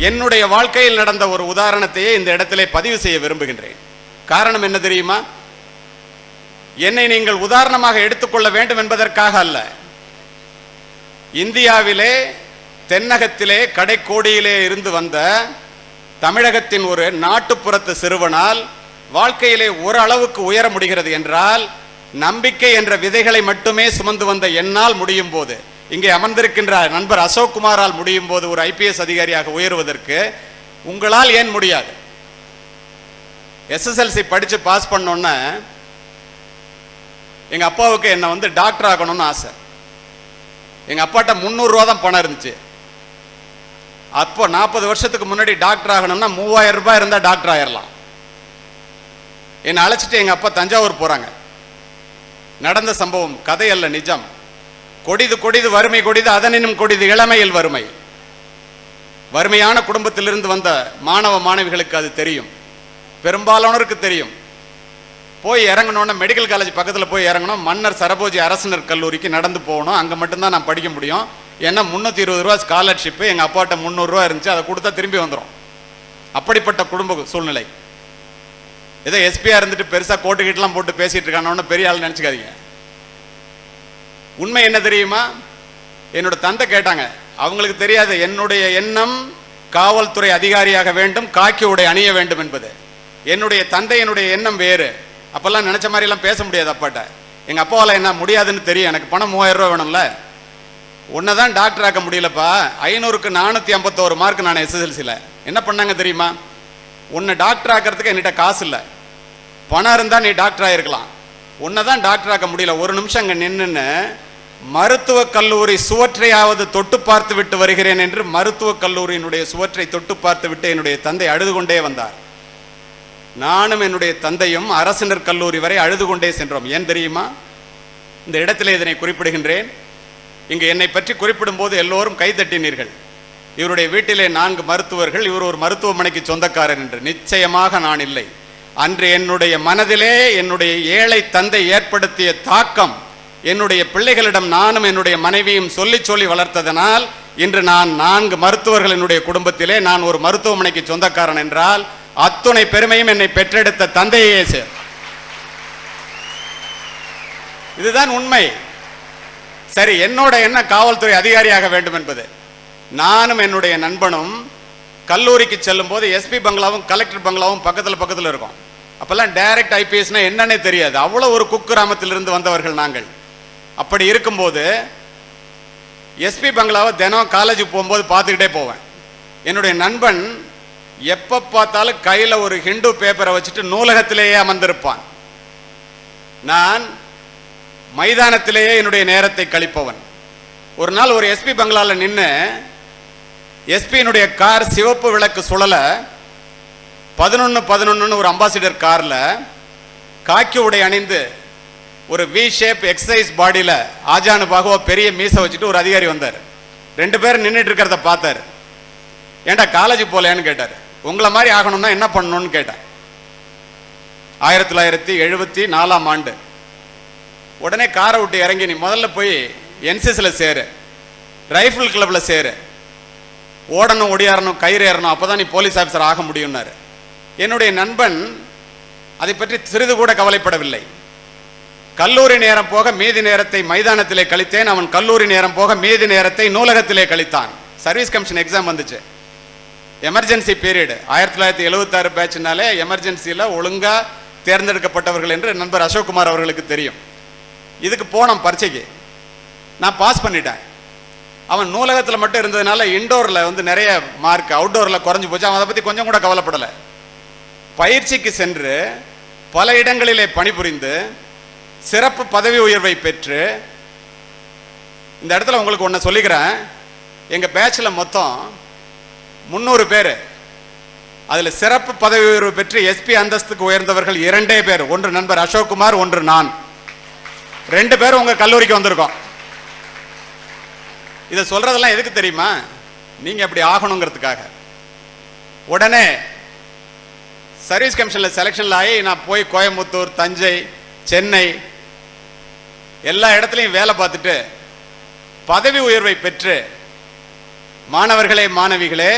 என்னுடைய வாழ்க்கையில் நடந்த ஒரு உதாரணத்தையே இந்த இடத்திலே பதிவு செய்ய விரும்புகின்றேன். காரணம் என்ன தெரியுமா? என்னை நீங்கள் உதாரணமாக எடுத்துக்கொள்ள வேண்டும் என்பதற்காக அல்ல. இந்தியாவிலே தென்னகத்திலே கடைக்கோடியிலே இருந்து வந்த தமிழகத்தின் ஒரு நாட்டுப்புறத்து சிறுவனால் வாழ்க்கையிலே ஓரளவுக்கு உயர முடிகிறது என்றால் நம்பிக்கை என்ற விதைகளை மட்டுமே சுமந்து வந்த என்னால் முடியும் போது, இங்கே அமர்ந்திருக்கின்ற நண்பர் அசோக் குமாரால் முடியும் போது ஒரு IPS அதிகாரியாக உயர்வதற்கு உங்களால் ஏன் முடியாது? SSLC படிச்சு பாஸ் பண்ணோன்னா எங்க அப்பாவுக்கு என்ன வந்து டாக்டர் ஆகணும்னு ஆசை. எங்க அப்பாட்ட 300 ரூபா தான் பணம் இருந்துச்சு. அப்போ 40 வருஷத்துக்கு முன்னாடி டாக்டர் ஆகணும்னா 3000 ரூபாய் இருந்தா டாக்டர் ஆயிடலாம். என்னை அழைச்சிட்டு எங்க அப்பா தஞ்சாவூர் போறாங்க. நடந்த சம்பவம், கதை அல்ல, நிஜம். கொடிது கொடிது வறுமை கொடிது, அதனினும் கொடிது இளமையில் வறுமை. வறுமையான குடும்பத்திலிருந்து வந்த மாணவ மாணவிகளுக்கு அது தெரியும், பெரும்பாலானோருக்கு தெரியும். போய் இறங்கணும்னா மெடிக்கல் காலேஜ் பக்கத்தில் போய் இறங்கணும். மன்னர் சரபோஜி அரசினர் கல்லூரிக்கு நடந்து போகணும். அங்கே மட்டும்தான் நான் படிக்க முடியும். ஏன்னா 320 ரூபா ஸ்காலர்ஷிப்பு. எங்கள் அப்பாட்ட 300 ரூபா இருந்துச்சு, அதை கொடுத்தா திரும்பி வந்துடும். அப்படிப்பட்ட குடும்ப சூழ்நிலை. ஏதோ எஸ்பியா இருந்துட்டு பெருசாக கோட்டுக்கிட்டலாம் போட்டு பேசிட்டு இருக்கானோன்னு பெரிய ஆள் நினச்சிக்காதீங்க. உண்மை என்ன தெரியுமா? என்னோட தந்தை கேட்டாங்க, அவங்களுக்கு தெரியாது என்னுடைய எண்ணம் காவல்துறை அதிகாரியாக வேண்டும், காக்கி உடை அணிய வேண்டும் என்பது. என்னுடைய தந்தை என்னுடைய எண்ணம் வேறு. அப்பெல்லாம் நினைச்ச மாதிரிலாம் பேச முடியாது அப்பாட்ட. எங்க அப்பாவால் என்ன முடியாதுன்னு தெரியும். எனக்கு பணம் 3000 ரூபா வேணும்ல. உன்னதான் டாக்டர் ஆக்க முடியலப்பா. 500க்கு 451 மார்க் நான் SSLCல. என்ன பண்ணாங்க தெரியுமா? உன்னை டாக்டர் ஆக்கிறதுக்கு என்கிட்ட காசு இல்லை, பணம் இருந்தா நீ டாக்டர் ஆயிருக்கலாம். உன்னதான் டாக்டர் ஆக்க முடியல. ஒரு நிமிஷம் அங்க நின்னுன்னு மருத்துவக் கல்லூரி சுவற்றையாவது தொட்டு பார்த்து விட்டு வருகிறேன் என்று மருத்துவக் கல்லூரியினுடைய சுவற்றை தொட்டு பார்த்து விட்டு என்னுடைய தந்தை அழுது கொண்டே வந்தார். நானும் என்னுடைய தந்தையும் அரசினர் கல்லூரி வரை அழுது கொண்டே சென்றோம். ஏன் தெரியுமா? இந்த இடத்திலே இதனை குறிப்பிடுகின்றேன். இங்கு என்னை பற்றி குறிப்பிடும் போது எல்லோரும் கைதட்டினீர்கள். இவருடைய வீட்டிலே 4 மருத்துவர்கள், இவர் ஒரு மருத்துவமனைக்கு சொந்தக்காரர் என்று. நிச்சயமாக நான் இல்லை. அன்று என்னுடைய மனதிலே என்னுடைய ஏழை தந்தை ஏற்படுத்திய தாக்கம் என்னுடைய பிள்ளைகளிடம் நானும் என்னுடைய மனைவியும் சொல்லி சொல்லி வளர்த்ததனால் இன்று நான் 4 மருத்துவர்கள் என்னுடைய குடும்பத்திலே நான் ஒரு மருத்துவமனைக்கு சொந்தக்காரன் என்றால் அத்துணை பெருமையும் என்னை பெற்றெடுத்த தந்தையே சார். இதுதான் உண்மை. சரி, என்னோட என்ன காவல்துறை அதிகாரியாக வேண்டும் என்பது. நானும் என்னுடைய நண்பனும் கல்லூரிக்கு செல்லும் போது எஸ்பி பங்களாவும் கலெக்டர் பங்களாவும் பக்கத்தில் இருக்கும். அப்பெல்லாம் டைரக்ட் IPSனா என்னன்னே தெரியாது. அவ்வளவு ஒரு குக்கிராமத்திலிருந்து வந்தவர்கள் நாங்கள். அப்படி இருக்கும்போது எஸ்பி பங்களாவை தினம் காலேஜுக்கு போகும்போது பார்த்துக்கிட்டே போவேன். என்னுடைய நண்பன் எப்போ பார்த்தாலும் கையில் ஒரு ஹிந்து பேப்பரை வச்சுட்டு நூலகத்திலேயே அமர்ந்திருப்பான். நான் மைதானத்திலேயே என்னுடைய நேரத்தை கழிப்பவன். ஒரு நாள் ஒரு எஸ்பி பங்களாவில் நின்று எஸ்பியினுடைய கார் சிவப்பு விளக்கு சுழல 1111 ஒரு அம்பாசிடர் காரில் காக்கி உடை அணிந்து ஒரு V ஷேப் எக்ஸசைஸ் பாடியில் ஆஜானு பாகுவா பெரிய மீசை வச்சுட்டு ஒரு அதிகாரி வந்தார். 2 பேரும் நின்றுட்டு இருக்கிறத பார்த்தார். ஏன்டா காலேஜுக்கு போகலையான்னு கேட்டார். உங்களை மாதிரி ஆகணும்னா என்ன பண்ணணும்னு கேட்டேன். 1974ஆம் ஆண்டு. உடனே காரை விட்டு இறங்கி நீ முதல்ல போய் NCCல சேரு, ரைஃபிள் கிளப்பில் சேரு, ஓடணும் ஒடியாரணும் கயிறு ஏறணும், அப்போதான் நீ போலீஸ் ஆஃபீஸர் ஆக முடியும்னாரு. என்னுடைய நண்பன் அதை பற்றி சிறிது கூட கவலைப்படவில்லை. கல்லூரி நேரம் போக மீதி நேரத்தை மைதானத்திலே கழித்தேன். அவன் கல்லூரி நேரம் போக மீதி நேரத்தை நூலகத்திலே கழித்தான். சர்வீஸ் கமிஷன் எக்ஸாம் வந்துச்சு. Emergency period. 1976 பேட்ச்னாலே எமர்ஜென்சியில் ஒழுங்கா தேர்ந்தெடுக்கப்பட்டவர்கள் என்று நண்பர் அசோக் குமார் அவர்களுக்கு தெரியும். இதுக்கு போனோம் பரீட்சைக்கு. நான் பாஸ் பண்ணிட்டேன். அவன் நூலகத்தில் மட்டும் இருந்ததுனால இண்டோரில் வந்து நிறைய மார்க், அவுட்டோரில் குறைஞ்சி போச்சு. அவன் அதை பற்றி கொஞ்சம் கூட கவலைப்படலை. பயிற்சிக்கு சென்று பல இடங்களிலே பணிபுரிந்து சிறப்பு பதவி உயர்வை பெற்று, இந்த இடத்துல உங்களுக்கு ஒன்று சொல்லிக்கிறேன். எங்கள் பேட்சில் மொத்தம் 300 பேர். அதில் சிறப்பு பதவி உயர்வு பெற்று எஸ்பி அந்தஸ்துக்கு உயர்ந்தவர்கள் 2 பேர். ஒன்று நண்பர் அசோக் குமார், ஒன்று நான். 2 பேரும் உங்கள் கல்லூரிக்கு வந்திருக்கோம். இதை சொல்றதெல்லாம் எதுக்கு தெரியுமா? நீங்க அப்படி ஆகணுங்கிறதுக்காக. உடனே சர்வீஸ் கமிஷனில் செலெக்ஷனில் ஆகி நான் போய் கோயம்புத்தூர், தஞ்சை, சென்னை எல்லா இடத்துலையும் வேலை பார்த்துட்டு பதவி உயர்வை பெற்று, மாணவர்களே மாணவிகளே,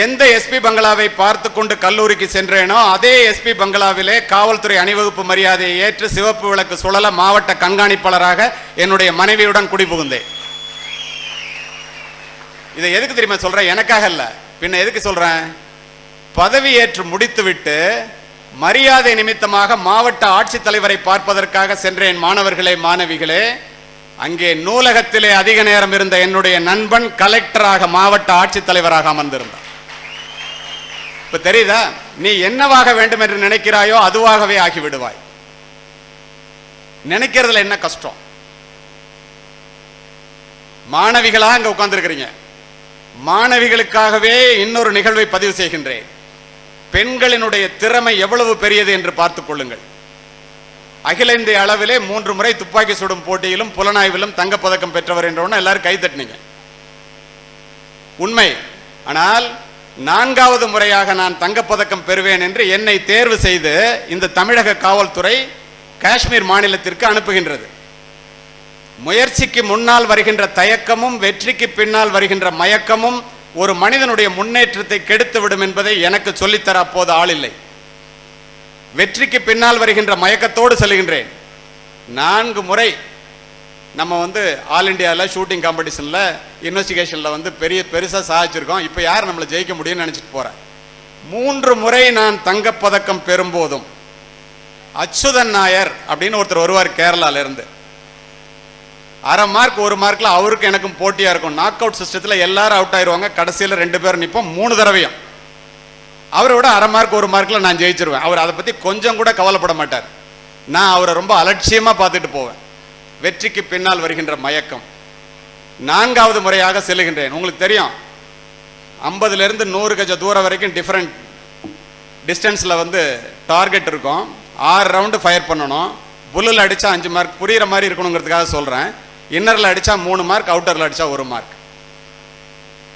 எந்த எஸ்பி பங்களாவை பார்த்து கொண்டு கல்லூரிக்கு சென்றேனோ அதே எஸ்பி பங்களாவிலே காவல்துறை அணிவகுப்பு மரியாதையை ஏற்று சிவப்பு விளக்கு சுழல மாவட்ட கண்காணிப்பாளராக என்னுடைய மனைவியுடன் குடிபுகுந்தேன். இதை எதுக்கு தெரியுமா சொல்றேன்? எனக்காக இல்ல, பின்ன எதுக்கு சொல்றேன்? பதவி ஏற்று முடித்துவிட்டு மரியாதை நிமித்தமாக மாவட்ட ஆட்சித்தலைவரை பார்ப்பதற்காக சென்றேன். மாணவர்களே, மாணவிகளே, அங்கே நூலகத்திலே அதிக நேரம் இருந்த என்னுடைய நண்பன் கலெக்டராக மாவட்ட ஆட்சித்தலைவராக அமர்ந்திருந்தார். இப்ப தெரியுதா? நீ என்னவாக வேண்டும் என்று நினைக்கிறாயோ அதுவாகவே ஆகிவிடுவாய். நினைக்கிறதுல என்ன கஷ்டம்? மாணவிகளா அங்க உட்கார்ந்து இருக்கிறீங்க. மாணவிகளுக்காகவே இன்னொரு நிகழ்வை பதிவு செய்கின்றேன். பெண்களினுடைய திறமை எவ்வளவு பெரியது என்று பார்த்துக் கொள்ளுங்கள். அகில இந்திய அளவிலே 3 முறை துப்பாக்கி சுடும் போட்டியிலும் புலனாய்விலும் தங்கப்பதக்கம் பெற்றவர் என்றவன எல்லாரும் கை தட்டினீங்க. உண்மை. ஆனால் 4வது முறையாக நான் தங்கப்பதக்கம் பெறுவேன் என்று என்னை தேர்வு செய்து இந்த தமிழக காவல்துறை காஷ்மீர் மாநிலத்திற்கு அனுப்புகின்றது. முயற்சிக்கு முன்னால் வருகின்ற தயக்கமும் வெற்றிக்கு பின்னால் வருகின்ற மயக்கமும் ஒரு மனிதனுடைய முன்னேற்றத்தை கெடுத்துவிடும் என்பதை எனக்கு சொல்லித்தர அப்போது ஆள் இல்லை. வெற்றிக்கு பின்னால் வருகின்ற மயக்கத்தோடு செல்கின்றேன். 4 முறை நம்ம ஆல் இண்டியாவில் ஷூட்டிங் காம்படிஷனில் இன்வெஸ்டிகேஷனில் பெருசாக சாதிச்சிருக்கோம். இப்போ யார் நம்மளை ஜெயிக்க முடியும்னு நினச்சிட்டு போகிறேன். 3 முறை நான் தங்கப்பதக்கம் பெறும்போதும் அச்சுதன் நாயர் அப்படின்னு ஒருத்தர் வருவார் கேரளாவிலிருந்து. 1/2 மார்க் 1 மார்க்கில் அவருக்கு எனக்கும் போட்டியாக இருக்கும். நாக் அவுட் சிஸ்டத்தில் எல்லாரும் அவுட் ஆயிடுவாங்க. கடைசியில் 2 பேர் நிற்போம் 3 தடவையும். அவரை விட 1/2 மார்க் 1 மார்க்கில் நான் ஜெயிச்சிருவேன். அவர் அதை பற்றி கொஞ்சம் கூட கவலைப்பட மாட்டார். நான் அவரை ரொம்ப அலட்சியமாக பார்த்துட்டு போவேன். வெற்றிக்கு பின்னால் வருகின்ற மயக்கம். 4வது முறையாக செல்லுகின்றேன். உங்களுக்கு தெரியும், 50லேருந்து 100 கஜ தூரம் வரைக்கும் டிஃப்ரெண்ட் டிஸ்டன்ஸில் டார்கெட் இருக்கும். 6 ரவுண்டு ஃபயர் பண்ணணும். புல்லில் அடித்தா 5 மார்க். புரிகிற மாதிரி இருக்கணுங்கிறதுக்காக சொல்கிறேன். இன்னரில் அடித்தா 3 மார்க், அவுட்டரில் அடித்தா 1 மார்க்.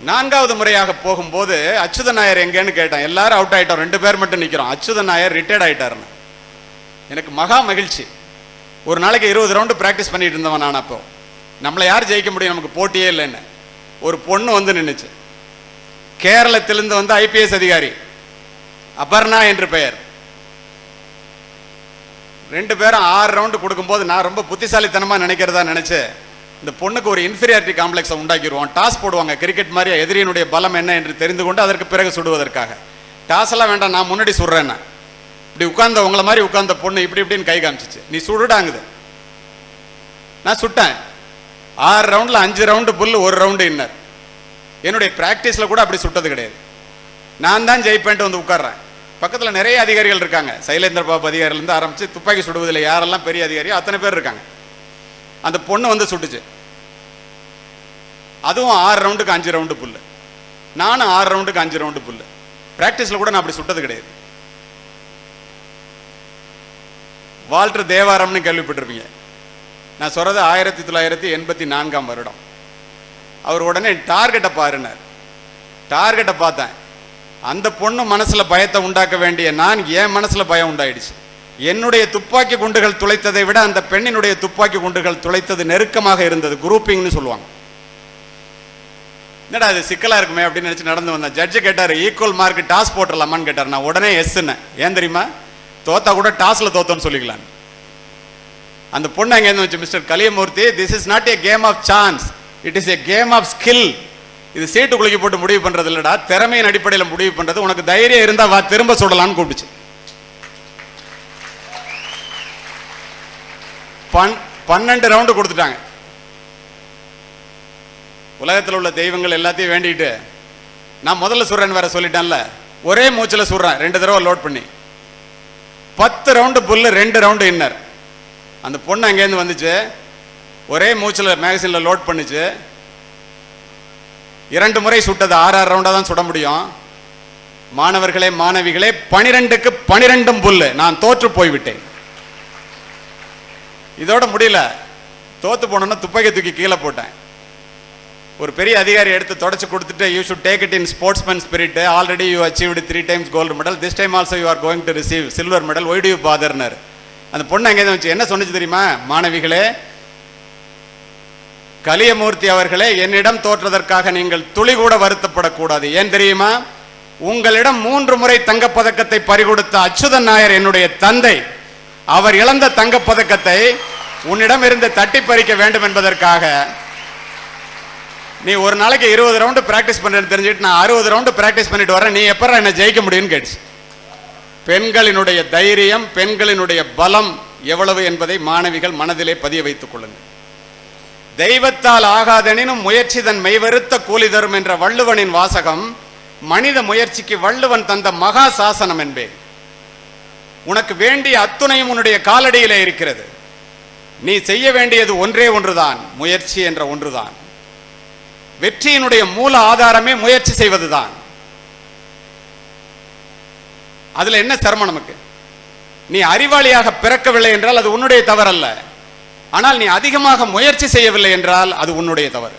4வது முறையாக போகும்போது அச்சுதன் நாயர் எங்கேன்னு கேட்டேன். எல்லாரும் அவுட் ஆகிட்டோம், 2 பேர் மட்டும் நிற்கிறோம். அச்சுதன் நாயர் ரிட்டையர்ட் ஆகிட்டாருன்னு எனக்கு மகா மகிழ்ச்சி. ஒரு நாளைக்கு 20 ரவுண்டு ப்ராக்டிஸ் பண்ணிட்டு இருந்தவன் நான். அப்போ நம்மளை யார் ஜெயிக்க முடியும், நமக்கு போட்டியே இல்லைன்னு. ஒரு பொண்ணு நின்றுச்சு. கேரளத்திலிருந்து IPS அதிகாரி, அபர்ணா என்று பெயர். 2 பேரும் 6 ரவுண்டு கொடுக்கும்போது நான் ரொம்ப புத்திசாலித்தனமாக நினைக்கிறதா நினச்சி இந்த பொண்ணுக்கு ஒரு இன்ஃபீரியாரிட்டி காம்ப்ளெக்ஸை உண்டாக்கிடுவோம். டாஸ் போடுவாங்க, கிரிக்கெட் மாதிரி எதிரியினுடைய பலம் என்ன என்று தெரிந்து கொண்டு அதற்கு பிறகு சுடுவதற்காக. டாஸ் எல்லாம் வேண்டாம், நான் முன்னாடி சுடுறேன். இப்படி உட்கார்ந்த உங்களை மாதிரி உட்கார்ந்த பொண்ணு இப்படின்னு கை காமிச்சிச்சு. நீ சுடுடாங்குது. நான் சுட்டேன். 6 ரவுண்டில் 5 ரவுண்டு புல், 1 ரவுண்டு இன்னர். என்னுடைய பிராக்டிஸில் கூட அப்படி சுட்டது கிடையாது. நான் தான் ஜெயிப்பேன்ட்டு உட்கார்றேன். பக்கத்தில் நிறைய அதிகாரிகள் இருக்காங்க. சைலேந்திர பாபு அதிகாரிலேருந்து ஆரம்பித்து துப்பாக்கி சுடுவதில் யாரெல்லாம் பெரிய அதிகாரியோ அத்தனை பேர் இருக்காங்க. அந்த பொண்ணு சுட்டுச்சு. அதுவும் 6 ரவுண்டுக்கு 5 ரவுண்டு புல்லு. நானும் 6 ரவுண்டுக்கு 5 ரவுண்டு புல்லு. பிராக்டிஸில் கூட நான் அப்படி சுட்டது கிடையாது. வால்டர் தேவாரம்னு கேள்விப்பட்டிருப்பீங்க. நான் சொல்றது 1984ஆம் வருடம். அவர் உடனே டார்கெட்டை பாருனார். டார்கெட்டை பார்த்தேன். அந்த பொண்ணு மனசுல பயத்தை உண்டாக்க வேண்டிய நான், என் மனசுல பயம் உண்டாயிடுச்சு. என்னுடைய துப்பாக்கி குண்டுகள் துளைத்ததை விட அந்த பெண்ணினுடைய துப்பாக்கி குண்டுகள் துளைத்தது நெருக்கமாக இருந்தது. குரூப்பிங்னு சொல்லுவாங்க. என்னடா அது சிக்கலா இருக்குமே அப்படின்னு நினைச்சு நடந்து வந்தேன். ஜட்ஜு கேட்டார், ஈக்குவல் மார்க் டாஸ் போட்டுடலாமான்னு கேட்டார். நான் உடனே எஸ்ன்னு. ஏன் தெரியுமா? தோத்தா கூட டாஸ்ல தோத்தோன்னு சொல்லிக்கலாம். அந்த பொண்ணு அங்கே வச்சு, mister Kaliyamoorthy, this is not a game of chance, it is a game of skill. இது சீட்டு குலுக்கி போட்டு முடிவு பண்றது இல்லடா, திறமையின் அடிப்படையில் முடிவு பண்றது. உனக்கு தைரியம் இருந்தா வா, திரும்ப சொல்லலாம்னு கூப்பிடுச்சு. 12 ரவுண்டு கொடுத்துட்டாங்க. உலகத்தில் உள்ள தெய்வங்கள் எல்லாத்தையும் வேண்டிட்டு நான் முதல்ல சுடுறேன்னு வேற சொல்லிட்டேன்ல, ஒரே மூச்சில் சுடுறேன் 2 தடவை லோட் பண்ணி. 10 ரவுண்டு புல்லு, 2 ரவுண்டு இன்னர். அந்த பொண்ணு அங்கேருந்து வந்துச்சு, ஒரே மூச்சில் மேகசின்ல லோட் பண்ணிச்சு. 2 முறை சுட்டது. 6 ரவுண்டா தான் சுட முடியும். மாணவர்களே, மாணவிகளே, 12க்கு 12 புல்லு. நான் தோற்று போய்விட்டேன். இதோட முடியல. தோத்து போனோன்னா துப்பாக்கி தூக்கி கீழே போட்டேன். ஒரு பெரிய அதிகாரி எடுத்து தொடச்சு கொடுத்துட்டு, you should take it in sportsman spirit, already you achieved 3 times gold medal, this time also you are going to receive silver medal, why do you bother. அந்த பொண்ணு அங்கே வச்சு என்ன சொன்னிச்சு தெரியுமா? மாணவிகளே, கலியமூர்த்தி அவர்களே, என்னிடம் தோற்றதற்காக நீங்கள் துளி கூட வருத்தப்படக்கூடாது. ஏன் தெரியுமா? உங்களிடம் 3 முறை தங்கப்பதக்கத்தை பறிகொடுத்த அச்சுதன் நாயர் என்னுடைய தந்தை. அவர் இழந்த தங்கப்பதக்கத்தை உன்னிடம் இருந்து தட்டி பறிக்க வேண்டும் என்பதற்காக நீ ஒரு நாளைக்கு 20 ரவுண்டு பிராக்டிஸ் பண்ணுறேன்னு தெரிஞ்சுட்டு நான் 60 ரவுண்டு பிராக்டிஸ் பண்ணிட்டு வரேன், நீ எப்போ என்ன ஜெயிக்க முடியும்னு கேட்டுச்சு. பெண்களினுடைய தைரியம், பெண்களினுடைய பலம் எவ்வளவு என்பதை மாணவிகள் மனதிலே பதிய வைத்துக் கொள்ளுங்கள். தெய்வத்தால் ஆகாதெனினும் முயற்சி தன் மெய்வருத்த கூலி தரும் என்ற வள்ளுவனின் வாசகம் மனித முயற்சிக்கு வள்ளுவன் தந்த மகா சாசனம் என்பேன். உனக்கு வேண்டிய அத்துணையும் உன்னுடைய காலடியிலே இருக்கிறது. நீ செய்ய வேண்டியது ஒன்றே ஒன்றுதான், முயற்சி என்ற ஒன்றுதான். வெற்றியினுடைய மூல ஆதாரமே முயற்சி செய்வதுதான். அதுல என்ன சிரமம் நமக்கு? நீ அறிவாளியாக பிறக்கவில்லை என்றால் அது உன்னுடைய தவறல்ல. ஆனால் நீ அதிகமாக முயற்சி செய்யவில்லை என்றால் அது உன்னுடைய தவறு.